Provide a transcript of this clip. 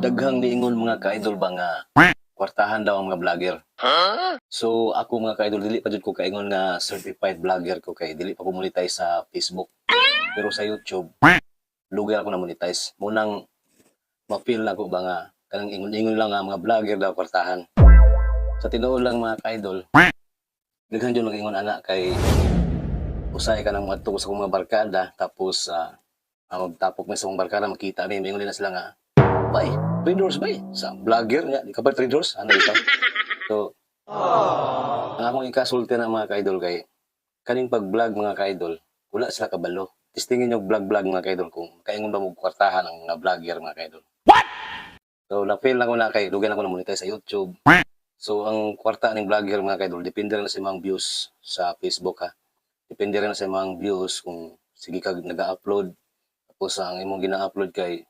daghang niingon mga ka-idol ba nga kwartahan daw ang mga vlogger. So ako mga ka-idol dili pa jud ko kaingon nga certified vlogger ko kay dili pa ko monetize sa Facebook. Pero sa YouTube lugar ako na monetize. Munang ma-feel na ko ba nga kanang ingon-ingon lang nga mga vlogger daw kwartahan. Sa tinuod lang mga ka-idol, daghan jud mag-ingon ana kay usay ka nang madto sa akong mga barkada tapos ang magtapok man sa akong barkada makita mi ingon na sila nga bay, traders bay sa vlogger nga di ka ba traders ano ito. So ang akong ikasulti na mga ka-idol kay kaning pag-vlog mga ka-idol wala sila kabalo. Testingin yung vlog-vlog mga ka-idol kung kaingon ba mo kwartahan ang mga vlogger mga ka-idol. So na-fail na ko na kay dugan ako na monetize sa YouTube. So ang kwarta ning vlogger mga ka-idol depende rin sa imong views sa Facebook ha. Depende rin sa imong views kung sige ka naga-upload tapos ang imong gina-upload kay